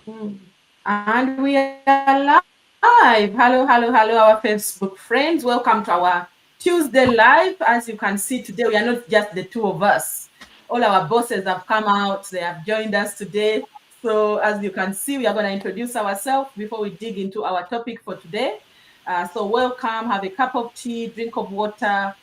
And we are live. Hello, our Facebook friends. Welcome to our Tuesday live. As you can see today, we are not just the two of us. All our bosses have come out. They have joined us today. So as you can see, we are going to introduce ourselves before we dig into our topic for today. So welcome, have a cup of tea, drink of water,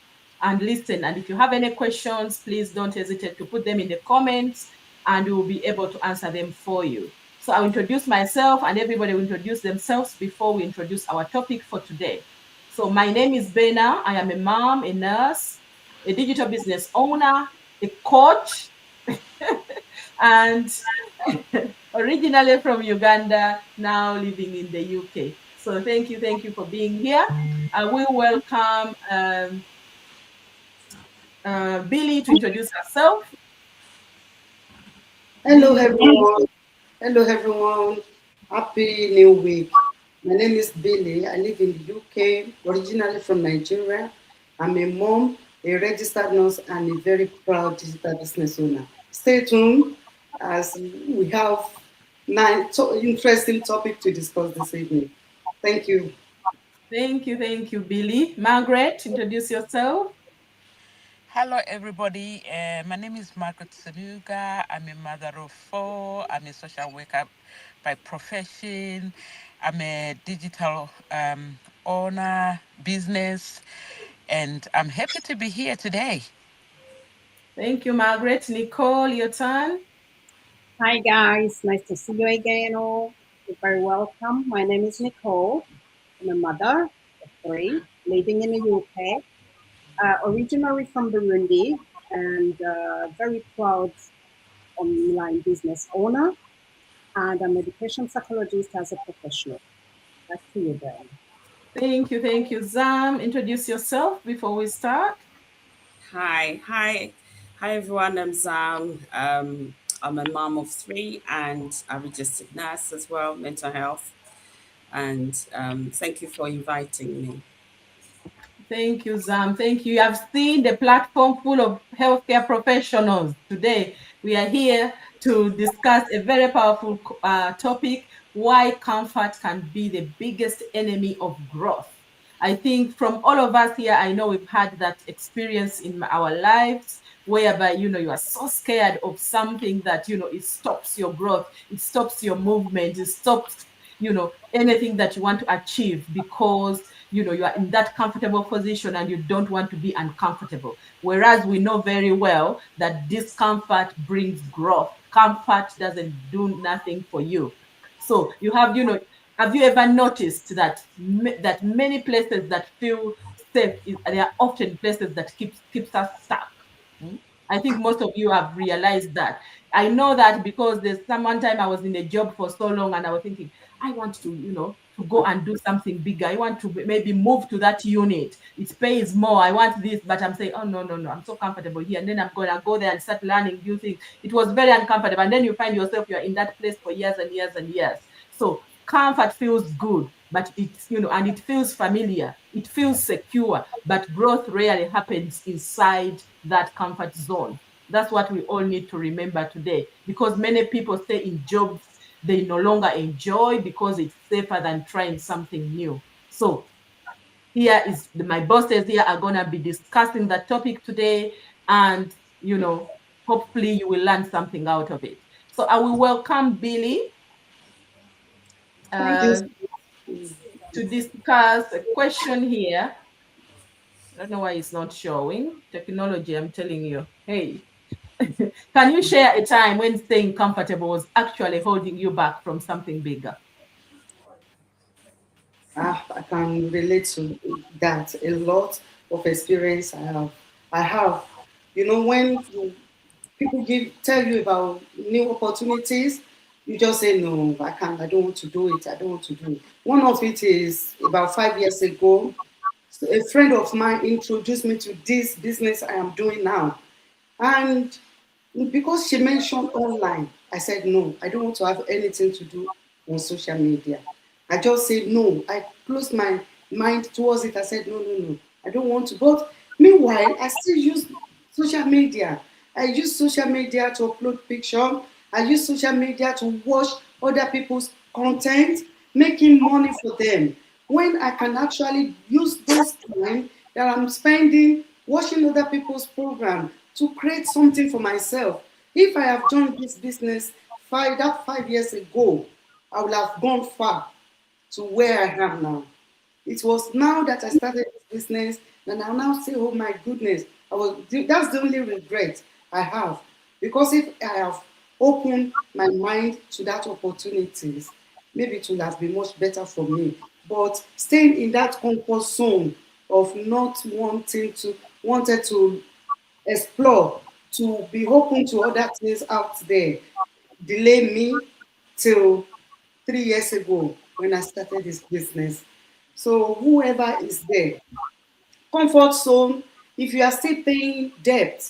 and listen. And if you have any questions, please don't hesitate to put them in the comments and we will be able to answer them for you. So I'll introduce myself and everybody will introduce themselves before we introduce our topic for today. So my name is Bena. I am a mom, a nurse, a digital business owner, a coach, and originally from Uganda, now living in the UK. So thank you for being here. We welcome Billy to introduce herself. Hello, Billy. everyone. Hello, everyone. Happy New Week. My name is Billy. I live in the UK, originally from Nigeria. I'm a mom, a registered nurse, and a very proud digital business owner. Stay tuned as we have nine interesting topic to discuss this evening. Thank you. Thank you, Billy. Margaret, introduce yourself. Hello, everybody. My name is Margaret Saluga. I'm a mother of four. I'm a social worker by profession. I'm a digital owner, business, and I'm happy to be here today. Thank you, Margaret. Nicole, your turn. Hi guys, nice to see you again. All you're very welcome. My name is Nicole. I'm a mother of three, living in the UK. Originally from Burundi, and very proud online business owner. And I'm an education psychologist as a professional. Back to you, Ben. Thank you, Zam. Introduce yourself before we start. Hi, everyone. I'm Zam. I'm a mom of three and a registered nurse as well, mental health. And thank you for inviting me. Thank you, Zam. Thank you. You have seen the platform full of healthcare professionals. Today, we are here to discuss a very powerful topic, why comfort can be the biggest enemy of growth. I think from all of us here, I know we've had that experience in our lives whereby, you are so scared of something that, it stops your growth, it stops your movement, it stops, anything that you want to achieve because you are in that comfortable position and you don't want to be uncomfortable, whereas we know very well that discomfort brings growth. Comfort doesn't do nothing for you. So have you ever noticed that that many places that feel safe they are often places that keeps us stuck? Mm. I think most of you have realized that. I know that because there's some one time I was in a job for so long and I was thinking, I want to, to go and do something bigger. I want to maybe move to that unit. It pays more. I want this, but I'm saying, oh no, I'm so comfortable here. And then I'm gonna go there and start learning new things. It was very uncomfortable. And then you find yourself you're in that place for years and years and years. So comfort feels good, but it's and it feels familiar. It feels secure, but growth rarely happens inside that comfort zone. That's what we all need to remember today, because many people stay in jobs they no longer enjoy because it's safer than trying something new. So here is my bosses here are gonna be discussing that topic today, and hopefully you will learn something out of it. So I will welcome Billy Thank you. uh, to discuss a question here. I don't know why it's not showing. Technology, I'm telling you. Hey, can you share a time when staying comfortable was actually holding you back from something bigger? I can relate to that. A lot of experience I have. I have. When people tell you about new opportunities, you just say no, I can't. I don't want to do it. I don't want to do it. One of it is about 5 years ago. A friend of mine introduced me to this business I am doing now, and because she mentioned online, I said no. I don't want to have anything to do on social media. I just said no. I closed my mind towards it. I said no. I don't want to. But meanwhile, I still use social media. I use social media to upload picture. I use social media to watch other people's content, making money for them, when I can actually use those time that I'm spending watching other people's program to create something for myself. If I have joined this business 5 years ago, I would have gone far to where I am now. It was now that I started this business, and I now say, oh my goodness, that's the only regret I have. Because if I have opened my mind to that opportunities, maybe it would have been much better for me. But staying in that comfort zone of not wanted to explore, to be open to other things out there, delay me till 3 years ago when I started this business. So whoever is there, comfort zone, if you are still paying debt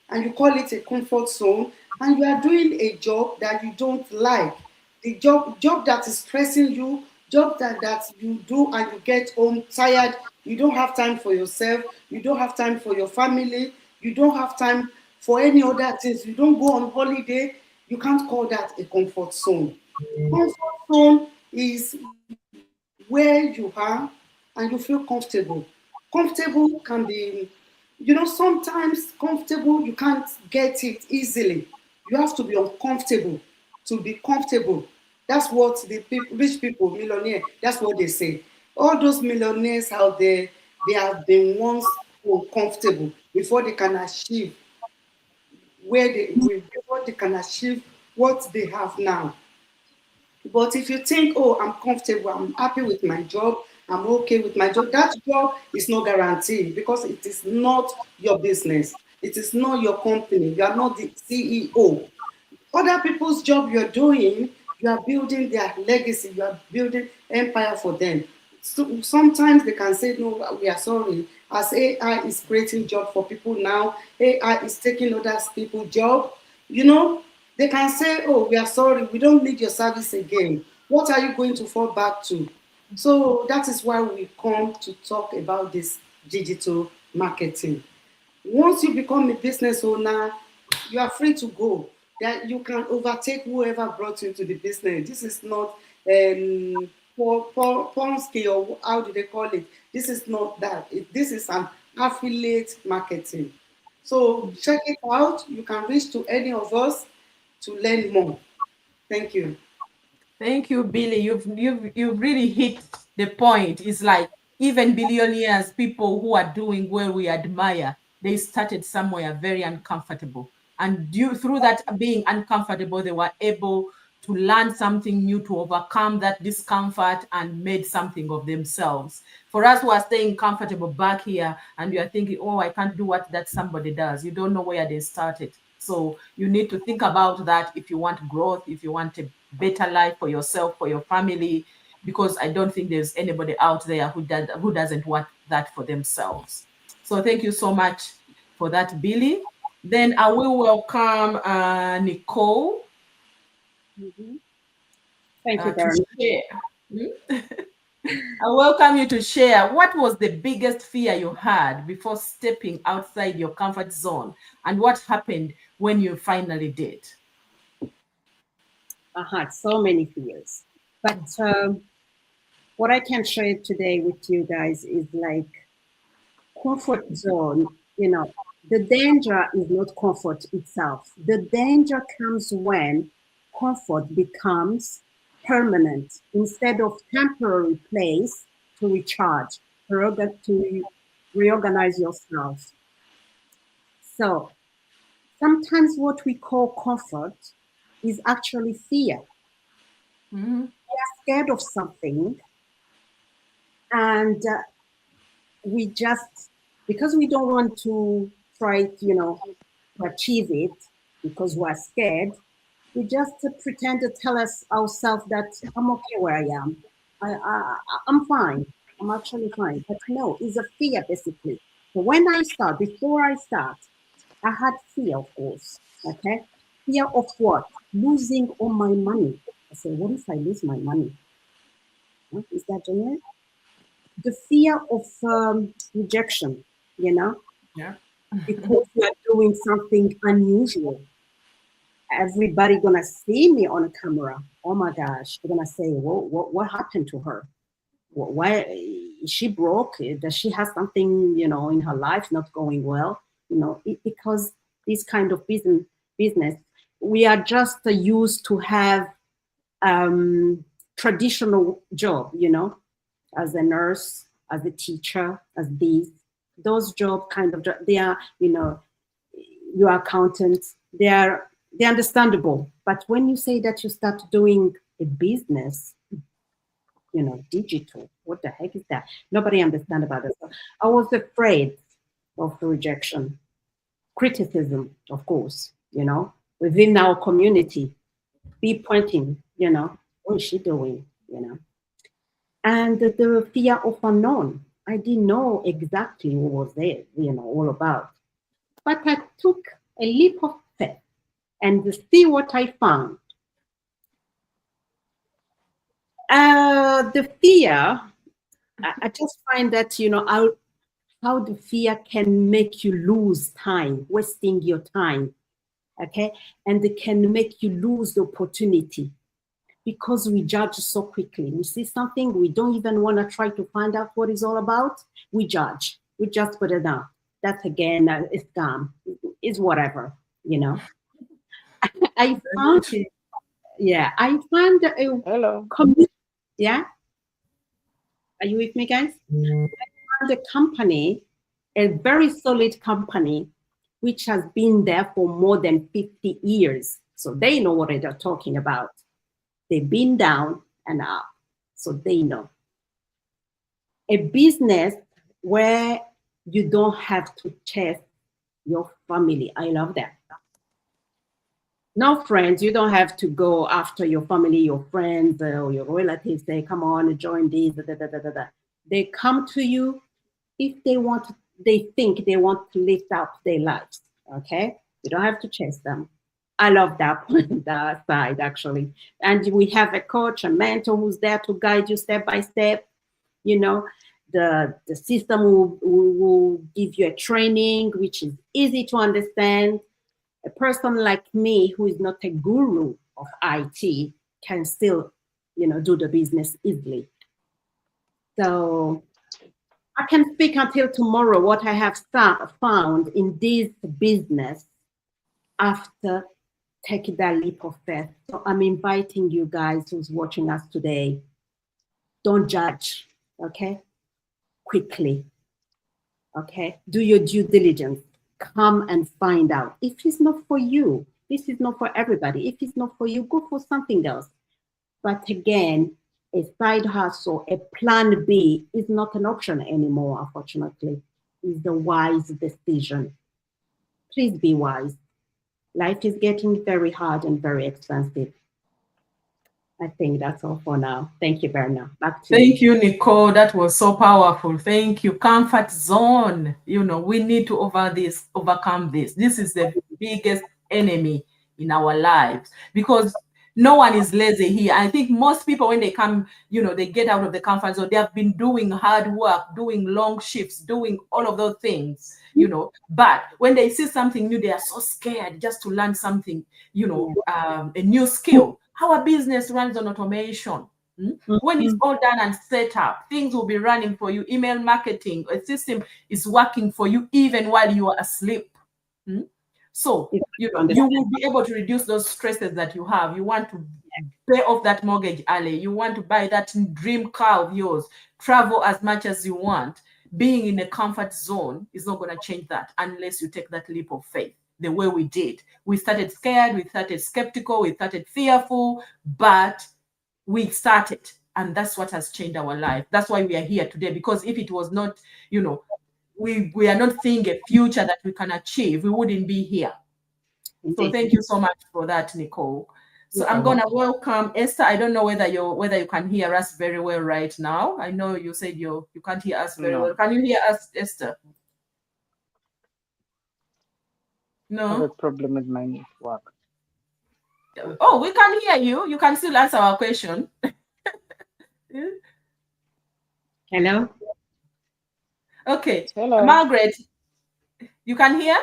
and you call it a comfort zone, and you are doing a job that you don't like, the job that is stressing you, job that you do and you get home tired, you don't have time for yourself, you don't have time for your family, you don't have time for any other things, you don't go on holiday, you can't call that a comfort zone. Comfort zone is where you are and you feel comfortable. Comfortable can be, sometimes comfortable, you can't get it easily. You have to be uncomfortable to be comfortable. That's what the rich people, millionaire, that's what they say. All those millionaires out there, they have been once uncomfortable before they can achieve before they can achieve what they have now. But if you think, oh, I'm comfortable, I'm happy with my job, I'm okay with my job, that job is not guaranteed because it is not your business. It is not your company. You are not the CEO. Other people's job you're doing, you are building their legacy, you are building empire for them. So sometimes they can say, no, we are sorry. As AI is creating job for people now, AI is taking other people's job, you know, they can say, oh, we are sorry, we don't need your service again. What are you going to fall back to? So that is why we come to talk about this digital marketing. Once you become a business owner, you are free to go. That you can overtake whoever brought you to the business. This is not Ponsky, or how do they call it? This is not that. This is an affiliate marketing. So check it out. You can reach to any of us to learn more. Thank you. Thank you, Billy. You've really hit the point. It's like even billionaires, people who are doing well, we admire. They started somewhere very uncomfortable, and through that being uncomfortable, they were able to learn something new, to overcome that discomfort, and made something of themselves. For us who are staying comfortable back here, and you are thinking, oh, I can't do what that somebody does. You don't know where they started. So you need to think about that if you want growth, if you want a better life for yourself, for your family, because I don't think there's anybody out there who doesn't want that for themselves. So thank you so much for that, Billy. Then I will welcome Nicole. Thank you very much. I welcome you to share what was the biggest fear you had before stepping outside your comfort zone, and what happened when you finally did. I had so many fears, but what I can share today with you guys is like comfort zone. You know, the danger is not comfort itself. The danger comes when comfort becomes permanent instead of temporary place to recharge, to reorganize yourself. So sometimes what we call comfort is actually fear. Mm-hmm. We are scared of something, and we just, because we don't want to try, to achieve it because we're scared, we just pretend to tell ourselves that I'm okay where I am. I'm fine. I'm actually fine. But no, it's a fear basically. So before I start, I had fear, of course. Okay. Fear of what? Losing all my money. I said, what if I lose my money? Huh? Is that genuine? The fear of rejection, Yeah. because we are doing something unusual. everybody gonna see me on a camera. Oh my gosh, they're gonna say, what happened to her? Why is she broke? Does she have something, in her life not going well? Because this kind of business, we are just used to have traditional job, as a nurse, as a teacher, as those job kind of they are, your accountants, they're understandable. But when you say that you start doing a business, digital, what the heck is that? Nobody understands about it. So I was afraid of rejection, criticism, of course, within our community, be pointing, what is she doing, and the fear of unknown. I didn't know exactly what was there, all about. But I took a leap of faith and to see what I found. The fear, I just find that, how the fear can make you lose time, wasting your time, okay? And it can make you lose the opportunity because we judge so quickly. We see something, we don't even want to try to find out what it's all about. We judge. We just put it down. That's again, it's scam. It's whatever, I found, I found a Hello. Yeah. Are you with me, guys? I found a company, a very solid company, which has been there for more than 50 years. So they know what they're talking about. They've been down and up, so they know. A business where you don't have to chase your family. I love that. No friends, you don't have to go after your family, your friends, or your relatives. Say, come on, join this, They come to you if they think they want to lift up their lives, okay? You don't have to chase them. I love that side, actually. And we have a coach, a mentor who's there to guide you step by step. The system will give you a training, which is easy to understand. A person like me, who is not a guru of IT, can still, do the business easily. So I can speak until tomorrow what I have found in this business after taking that leap of faith. So I'm inviting you guys who's watching us today, don't judge, okay? Quickly, okay? Do your due diligence. Come and find out. If it's not for you, this is not for everybody. If it's not for you, go for something else. But again, a side hustle, a plan B is not an option anymore, unfortunately. It's the wise decision. Please be wise. Life is getting very hard and very expensive. I think that's all for now. Thank you, Berna. Back to you. Thank you, Nicole. That was so powerful. Thank you. Comfort zone. We need to overcome this. This is the biggest enemy in our lives because no one is lazy here. I think most people, when they come, they get out of the comfort zone. They have been doing hard work, doing long shifts, doing all of those things, But when they see something new, they are so scared just to learn something, a new skill. Our business runs on automation. When it's all done and set up, things will be running for you. Email marketing, a system is working for you even while you are asleep. So you will be able to reduce those stresses that you have. You want to pay off that mortgage early. You want to buy that dream car of yours. Travel as much as you want. Being in a comfort zone is not going to change that unless you take that leap of faith. The way we did. We started scared, we started skeptical, we started fearful, but we started, and that's what has changed our life. That's why we are here today, because if it was not, we are not seeing a future that we can achieve, we wouldn't be here. So thank you so much for that, Nicole. So I'm going to welcome Esther. I don't know whether you can hear us very well right now. I know you said you can't hear us very well. Can you hear us, Esther? No. I have a problem with my network. Oh, we can hear you. You can still answer our question. Hello? Okay. Hello. Margaret, you can hear?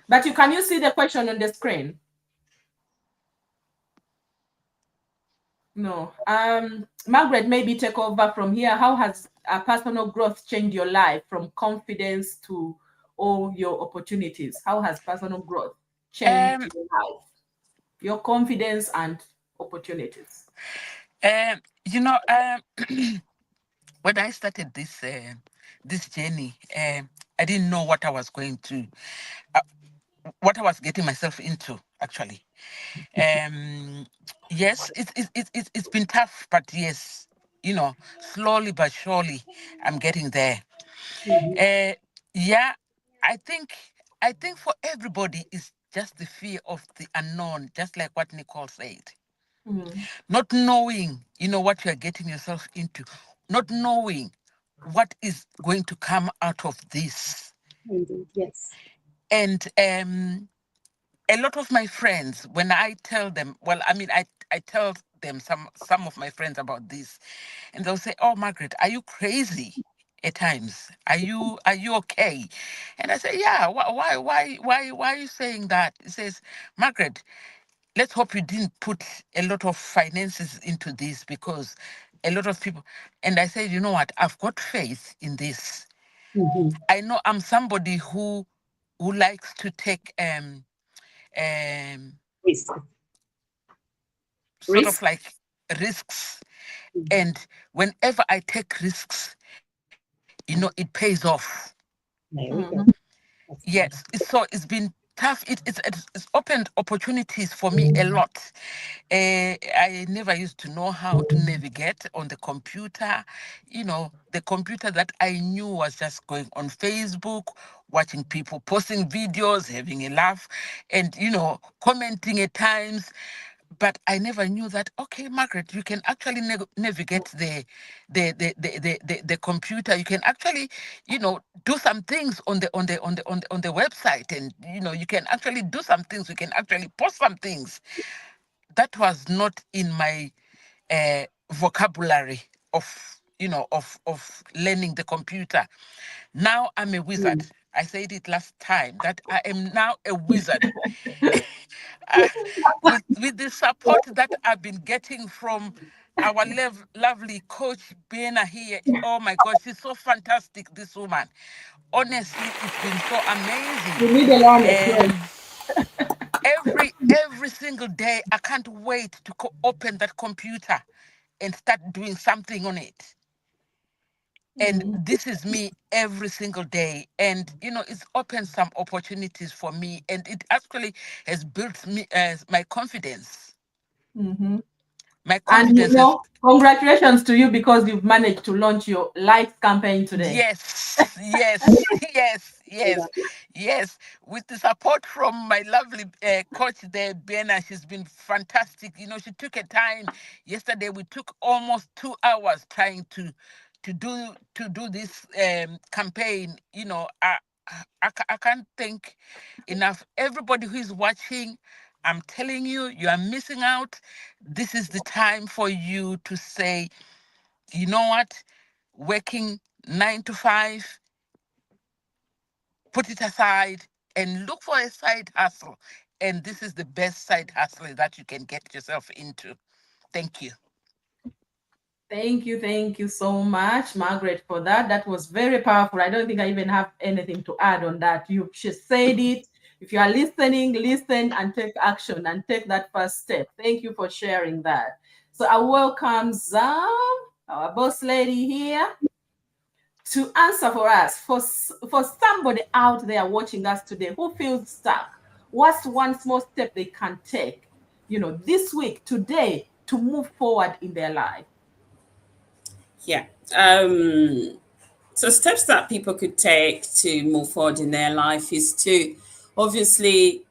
But can you see the question on the screen? No. Margaret, maybe take over from here. How has personal growth changed your life from confidence to all your opportunities? How has personal growth changed your life, your confidence and opportunities? You know, when I started this this journey, I didn't know what I was going to, what I was getting myself into. Actually, yes, it's been tough, but yes, you know, slowly but surely, I'm getting there. Yeah, I think for everybody it's just the fear of the unknown, just like what Nicole said. Not knowing, you know, what you are getting yourself into, not knowing what is going to come out of this. Indeed, yes. And a lot of my friends, when I tell them, well, I mean, I tell them some of my friends about this, and they'll say, "Oh, Margaret, are you crazy?" At times, are you okay? And I say, "Yeah. Why are you saying that?" It says, "Margaret, let's hope you didn't put a lot of finances into this, because a lot of people." And I said, "You know what? I've got faith in this. I know I'm somebody who likes to take Risk. sort of Risk. like risks, and whenever I take risks, you know, it pays off." There we go. That's good. Yes, it's been tough. It's opened opportunities for me a lot. I never used to know how to navigate on the computer. You know, the computer that I knew was just going on Facebook, watching people posting videos, having a laugh, and, you know, commenting at times. But I never knew that, okay, Margaret, you can actually navigate the computer. You can actually, you know, do some things on the website, and, you know, you can actually do some things. You can actually post some things. That was not in my vocabulary of, you know, of learning the computer. Now I'm a wizard. I said it last time that I am now a wizard. uh, with the support that I've been getting from our lovely coach Bena here. Oh my God, she's so fantastic, this woman. Honestly, it's been so amazing. You need a lot of friends. Every single day, I can't wait to open that computer and start doing something on it. And this is me every single day. And, you know, it's opened some opportunities for me. And it actually has built me my confidence. My And you confidence is, know, congratulations to you, because you've managed to launch your light campaign today. yes, yes. With the support from my lovely coach there, Bena, she's been fantastic. You know, she took a time. Yesterday, we took almost 2 hours trying to do this campaign. You know, I can't thank enough everybody who is watching. I'm telling you, you are missing out. This is the time for you to say, you know what, working 9 to 5, put it aside and look for a side hustle. And this is the best side hustle that you can get yourself into. Thank you. Thank you so much, Margaret, for that. That was very powerful. I don't think I even have anything to add on that. You just said it. If you are listening, listen and take action and take that first step. Thank you for sharing that. So I welcome Zam, our boss lady here, to answer for us. For somebody out there watching us today who feels stuck, what's one small step they can take, you know, this week, today, to move forward in their life? Yeah. So steps that people could take to move forward in their life is to obviously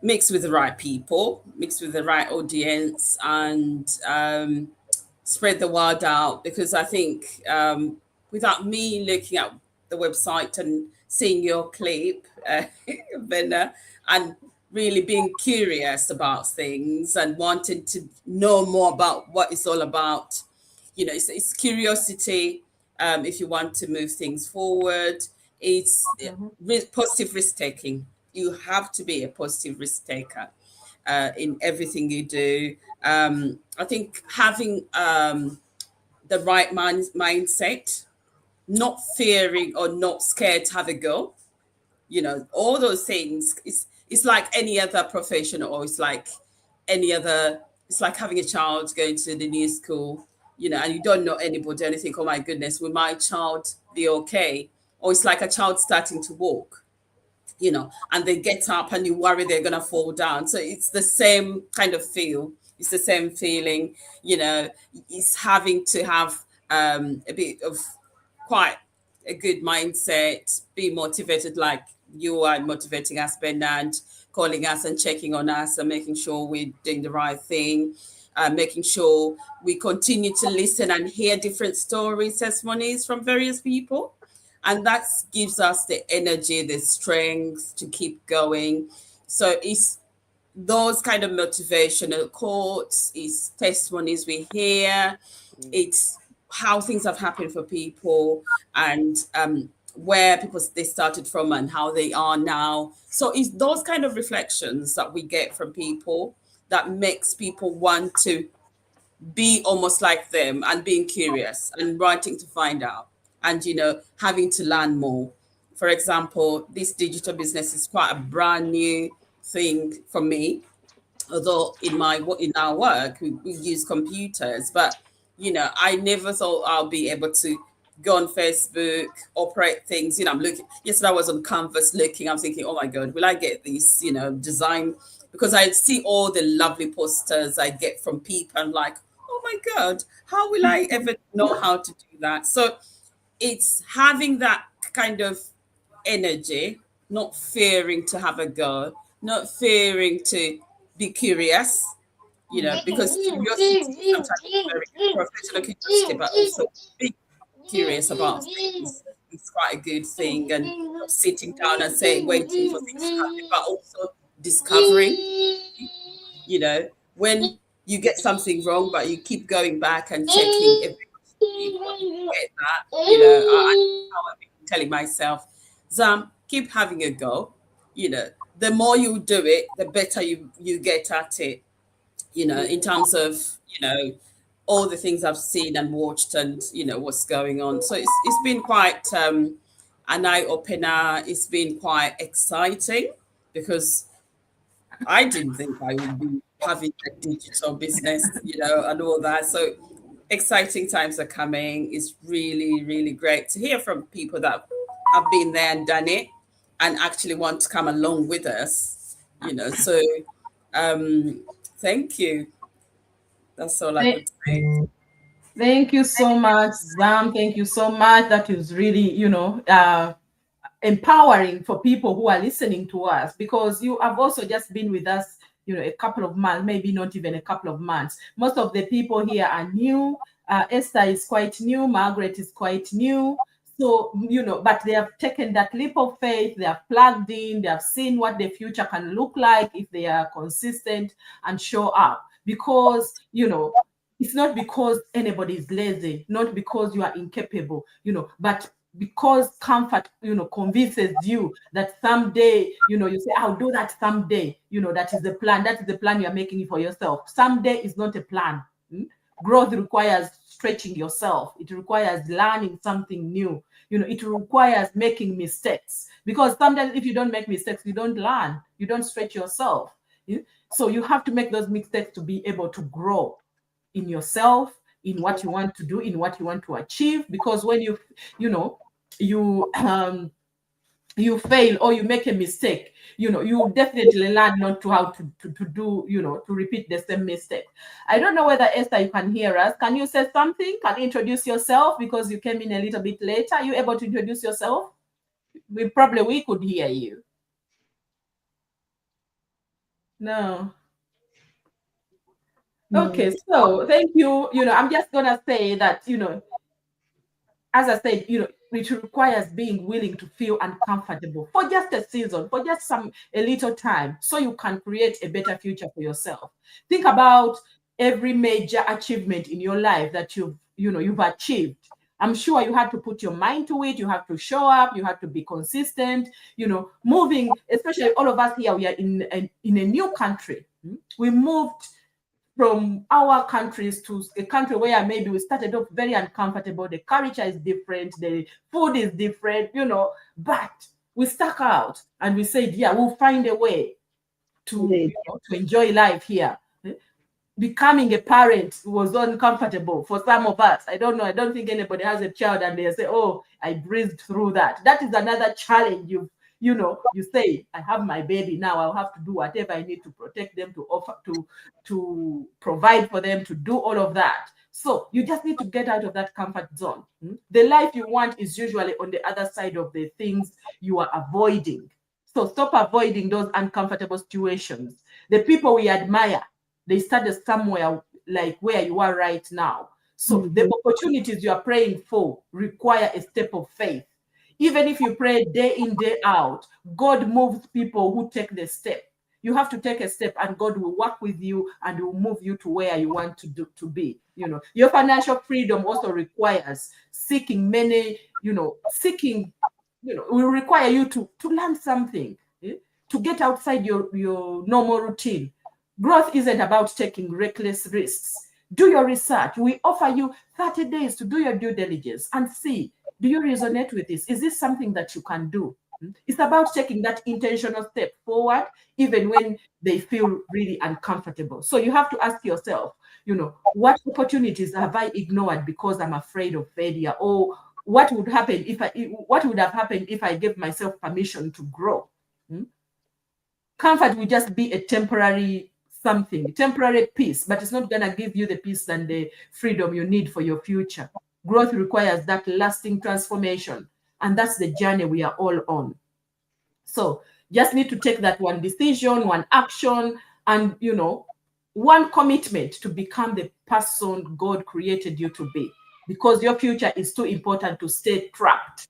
mix with the right people, mix with the right audience, and spread the word out. Because I think without me looking at the website and seeing your clip, Vena, and really being curious about things and wanting to know more about what it's all about, you know, it's curiosity. If you want to move things forward, it's positive risk taking. you have to be a positive risk taker in everything you do. I think having the right mindset, not fearing or not scared to have a go, all those things. It's like any other profession, or it's like any other. It's like having a child going to the new school, and you don't know anybody, and you think, oh my goodness, will my child be okay? Or it's like a child starting to walk, and they get up and you worry they're going to fall down. So it's the same kind of feel. It's the same feeling, it's having to have a bit of quite a good mindset, be motivated like you are motivating us, Bernard, calling us and checking on us and making sure we're doing the right thing, making sure we continue to listen and hear different stories, testimonies from various people. And that gives us the energy, the strength to keep going. So it's those kind of motivational quotes, it's testimonies we hear, it's how things have happened for people, and where people they started from and how they are now. So it's those kind of reflections that we get from people that makes people want to be almost like them and being curious and wanting to find out and having to learn more. For example, this digital business is quite a brand new thing for me, although in our work we use computers, but I never thought I'll be able to go on Facebook, operate things. I'm looking. Yesterday I was on Canvas looking. I'm thinking, oh my God, will I get this design? Because I see all the lovely posters I get from people. I'm like, oh my God, how will I ever know how to do that? So it's having that kind of energy, not fearing to have a go, not fearing to be curious, because curiosity sometimes is very professional, but also be curious about things. It's quite a good thing, and sitting down and saying, waiting for things to happen, but also discovering, when you get something wrong, but you keep going back and checking if you get that, I'm telling myself, Zam, keep having a go. The more you do it, the better you get at it. In terms of all the things I've seen and watched, and what's going on. So it's been quite an eye opener. It's been quite exciting because I didn't think I would be having a digital business, and all that. So exciting times are coming. It's really, really great to hear from people that have been there and done it and actually want to come along with us, So thank you. That's all I could say. Thank you so much, Zam. Thank you so much. That is really, empowering for people who are listening to us, because you have also just been with us, a couple of months, maybe not even a couple of months. Most of the people here are new. Esther is quite new. Margaret is quite new. So, but they have taken that leap of faith. They have plugged in. They have seen what the future can look like if they are consistent and show up. Because, it's not because anybody is lazy, not because you are incapable, but because comfort, convinces you that someday, you say, I'll do that someday. That is the plan. That is the plan you're making for yourself. Someday is not a plan. Growth requires stretching yourself. It requires learning something new. It requires making mistakes, because sometimes if you don't make mistakes, you don't learn. You don't stretch yourself. So you have to make those mistakes to be able to grow in yourself, in what you want to do, in what you want to achieve. Because when you fail or you make a mistake, you definitely learn not to how to do, to repeat the same mistake. I don't know whether, Esther, you can hear us. Can you say something? Can you introduce yourself, because you came in a little bit later? Are you able to introduce yourself? We could hear you. No. Okay, so thank you. I'm just gonna say that, as I said, it requires being willing to feel uncomfortable for just a season, for just a little time, so you can create a better future for yourself. Think about every major achievement in your life that you've achieved. I'm sure you had to put your mind to it. You have to show up. You have to be consistent. You know, moving, especially all of us here, we are in a new country. We moved from our countries to a country where maybe we started off very uncomfortable. The culture is different. The food is different, you know, but we stuck out and we said, yeah, we'll find a way to, you know, to enjoy life here. Becoming a parent was uncomfortable for some of us. I don't know. I don't think anybody has a child and they say, oh, I breezed through that. That is another challenge. You know, you say, I have my baby now. I'll have to do whatever I need to protect them, to offer, to provide for them, to do all of that. So you just need to get out of that comfort zone. The life you want is usually on the other side of the things you are avoiding. So stop avoiding those uncomfortable situations. The people we admire, they started somewhere like where you are right now. So the opportunities you are praying for require a step of faith. Even if you pray day in, day out, God moves people who take the step. You have to take a step and God will work with you and will move you to where you want to be. You know, your financial freedom also requires seeking many, seeking, will require you to learn something, to get outside your normal routine. Growth isn't about taking reckless risks. Do your research. We offer you 30 days to do your due diligence and see, do you resonate with this? Is this something that you can do? It's about taking that intentional step forward, even when they feel really uncomfortable. So you have to ask yourself, what opportunities have I ignored because I'm afraid of failure? Or what would have happened if I gave myself permission to grow? Comfort will just be a temporary something, temporary peace, but it's not going to give you the peace and the freedom you need for your future. Growth requires that lasting transformation, and that's the journey we are all on. So just need to take that one decision, one action, and one commitment to become the person God created you to be, because your future is too important to stay trapped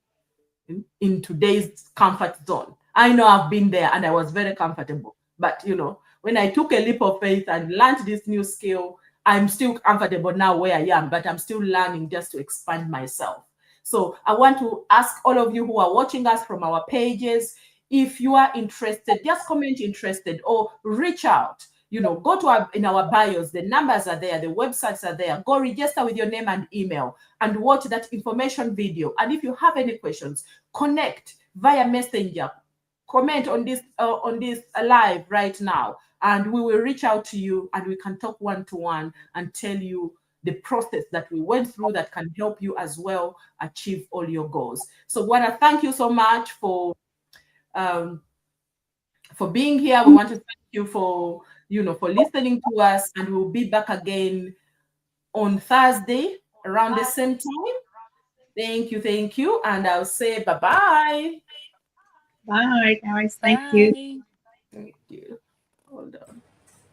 in today's comfort zone. I know I've been there and I was very comfortable, but when I took a leap of faith and learned this new skill, I'm still comfortable now where I am, but I'm still learning just to expand myself. So I want to ask all of you who are watching us from our pages, if you are interested, just comment interested or reach out. Go to in our bios, the numbers are there, the websites are there. Go register with your name and email and watch that information video. And if you have any questions, connect via Messenger. Comment on this live right now, and we will reach out to you and we can talk one-to-one and tell you the process that we went through that can help you as well achieve all your goals. So I want to thank you so much for being here. We want to thank you for for listening to us, and we'll be back again on Thursday around the same time. Thank you, and I'll say bye-bye. Bye, guys. Thank you. Thank you.